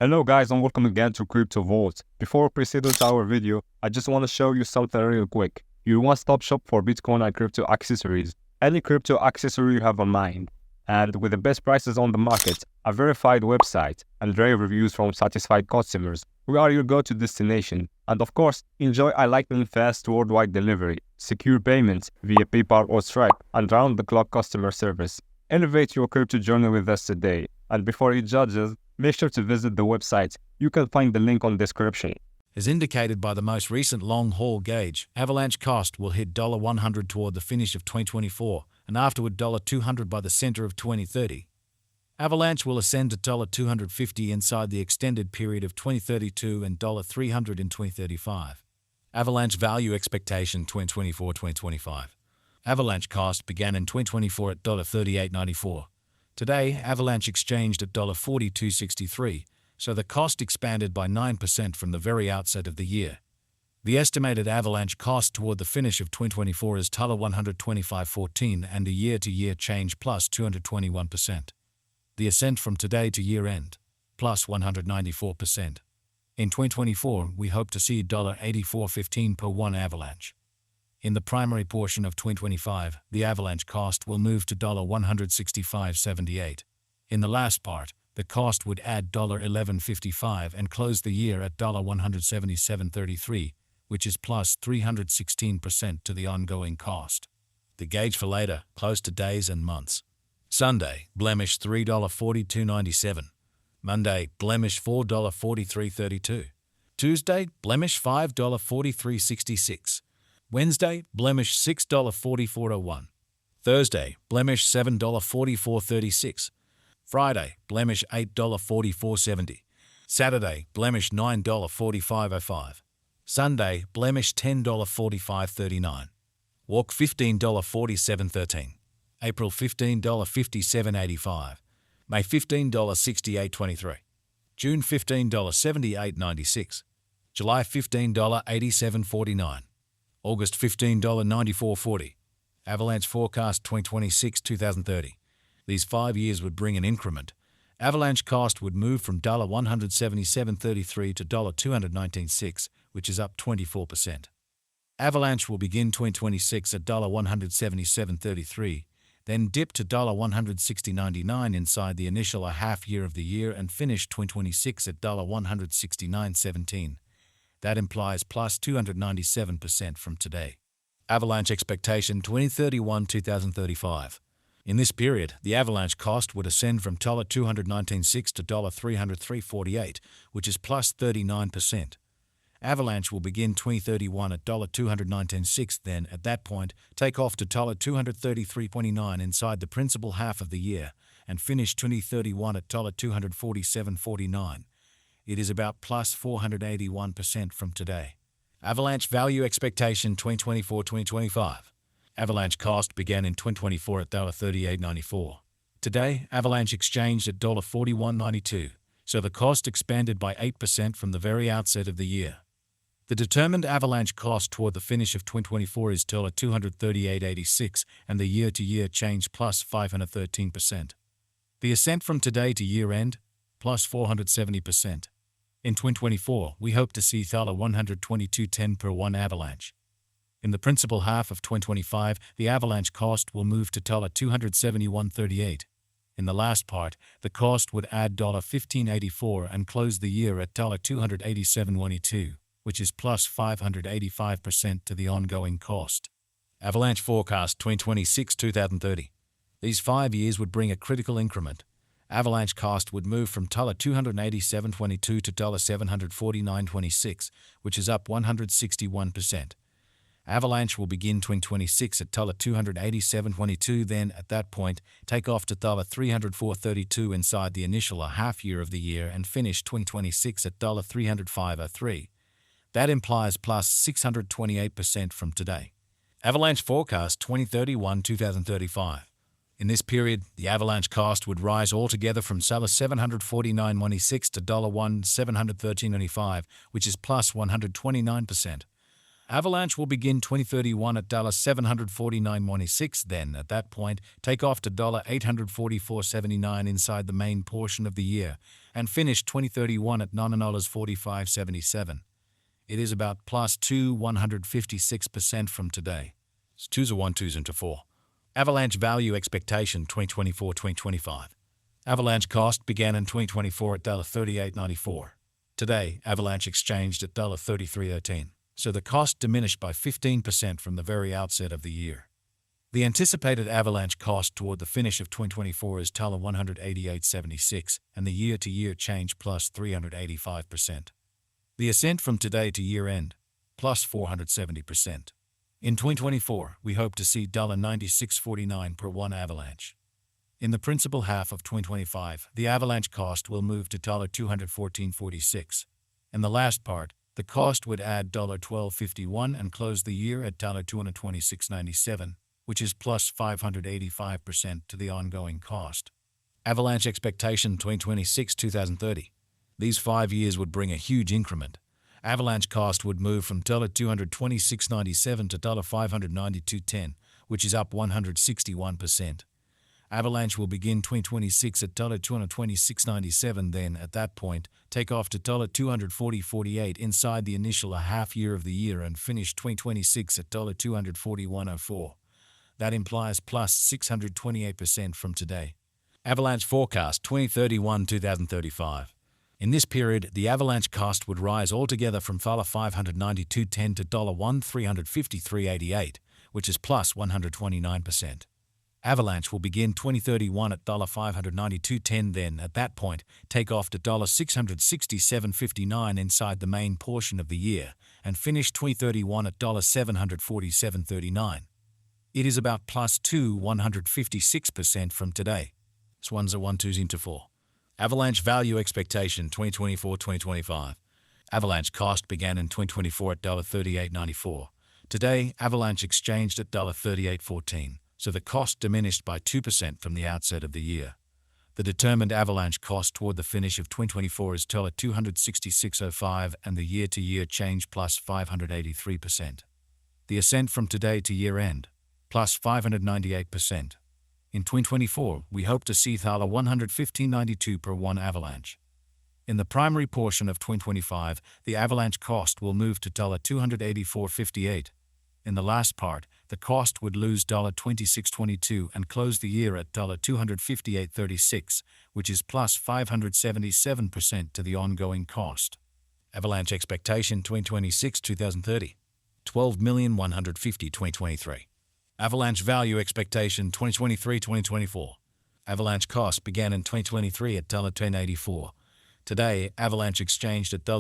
Hello guys and welcome again to Crypto Vault. Before proceeding to our video, I just want to show you something real quick. Your one-stop shop for Bitcoin and crypto accessories. Any crypto accessory you have in mind. And with the best prices on the market, a verified website, and rave reviews from satisfied customers, we are your go-to destination. And of course, enjoy a lightning fast worldwide delivery, secure payments via PayPal or Stripe, and round-the-clock customer service. Elevate your crypto journey with us today. And before you judge us, make sure to visit the website. You can find the link on description. As indicated by the most recent long-haul gauge, Avalanche cost will hit $100 toward the finish of 2024 and afterward $200 by the center of 2030. Avalanche will ascend to $250 inside the extended period of 2032 and $300 in 2035. Avalanche value expectation 2024-2025. Avalanche cost began in 2024 at $38.94. Today, Avalanche exchanged at $42.63, so the cost expanded by 9% from the very outset of the year. The estimated Avalanche cost toward the finish of 2024 is $125.14 and a year-to-year change plus 221%. The ascent from today to year-end, plus 194%. In 2024, we hope to see $84.15 per one Avalanche. In the primary portion of 2025, the Avalanche cost will move to $165.78. In the last part, the cost would add $11.55 and close the year at $177.33, which is plus 316% to the ongoing cost. The gauge for later, close to days and months. Sunday, blemish $3.4297. Monday, blemish $4.4332. Tuesday, blemish $5.4366. Wednesday, blemish $6.4401. Thursday, blemish $7.4436. Friday, blemish $8.4470. Saturday, blemish $9.4505. Sunday, blemish $10.4539. Walk $15.4713. April $15.5785. May $15.6823. June $15.7896. July $15.8749. August $15.9440. Avalanche forecast 2026-2030. These 5 years would bring an increment. Avalanche cost would move from $177.33 to $219.6, which is up 24%. Avalanche will begin 2026 at $177.33, then dip to $160.99 inside the initial half year of the year and finish 2026 at $169.17. That implies plus 297% from today. Avalanche expectation 2031-2035. In this period, the Avalanche cost would ascend from $219.6 to $303.48, which is plus 39%. Avalanche will begin 2031 at $219.6, then, at that point, take off to $233.29 inside the principal half of the year, and finish 2031 at $247.49. It is about plus 481% from today. Avalanche value expectation 2024-2025. Avalanche cost began in 2024 at $38.94. Today, Avalanche exchanged at $41.92, so the cost expanded by 8% from the very outset of the year. The determined Avalanche cost toward the finish of 2024 is $238.86 and the year-to-year change plus 513%. The ascent from today to year-end, plus 470%. In 2024, we hope to see $122.10 per one Avalanche. In the principal half of 2025, the Avalanche cost will move to $271.38. In the last part, the cost would add $15.84 and close the year at $287.22, which is plus 585% to the ongoing cost. Avalanche forecast 2026-2030. These 5 years would bring a critical increment. Avalanche cost would move from $287.22 to $749.26, which is up 161%. Avalanche will begin 2026 at $287.22, then, at that point, take off to $304.32 inside the initial half year of the year and finish 2026 at $305.03. That implies plus 628% from today. Avalanche forecast 2031-2035. In this period, the Avalanche cost would rise altogether from $749.26 to $713.95, which is plus 129%. Avalanche will begin 2031 at $749.96, then, at that point, take off to $844.79 inside the main portion of the year, and finish 2031 at $9.4577. It is about plus 156% from today. It's 2s or 1 2s into 4. Avalanche value expectation 2024-2025. Avalanche cost began in 2024 at $38.94. Today, Avalanche exchanged at $33.13. So the cost diminished by 15% from the very outset of the year. The anticipated Avalanche cost toward the finish of 2024 is $188.76, and the year-to-year change plus 385%. The ascent from today to year-end, plus 470%. In 2024, we hope to see $96.49 per one Avalanche. In the principal half of 2025, the Avalanche cost will move to $214.46. In the last part, the cost would add $12.51 and close the year at $226.97, which is plus 585% to the ongoing cost. Avalanche expectation 2026-2030. These 5 years would bring a huge increment. Avalanche cost would move from $226.97 to $592.10, which is up 161%. Avalanche will begin 2026 at $226.97, then, at that point, take off to $240.48 inside the initial half year of the year and finish 2026 at $241.04. That implies plus 628% from today. Avalanche forecast 2031-2035. In this period, the Avalanche cost would rise altogether from $592.10 to $1,353.88, which is plus 129%. Avalanche will begin 2031 at $592.10, then, at that point, take off to $667.59 inside the main portion of the year, and finish 2031 at $747.39. It is about plus 156% from today. Swans are 1 2s into 4. Avalanche value expectation 2024-2025. Avalanche cost began in 2024 at $38.94. Today, Avalanche exchanged at $38.14. So the cost diminished by 2% from the outset of the year. The determined Avalanche cost toward the finish of 2024 is $266.05, and the year-to-year change plus 583%. The ascent from today to year-end, plus 598%. In 2024, we hope to see $115.92 per one Avalanche. In the primary portion of 2025, the Avalanche cost will move to $284.58. In the last part, the cost would lose $26.22 and close the year at $258.36, which is plus 577% to the ongoing cost. Avalanche expectation 2026-2030. 12,150 2023. Avalanche value expectation 2023-2024. Avalanche cost began in 2023 at $10.84. Today, Avalanche exchanged at $39.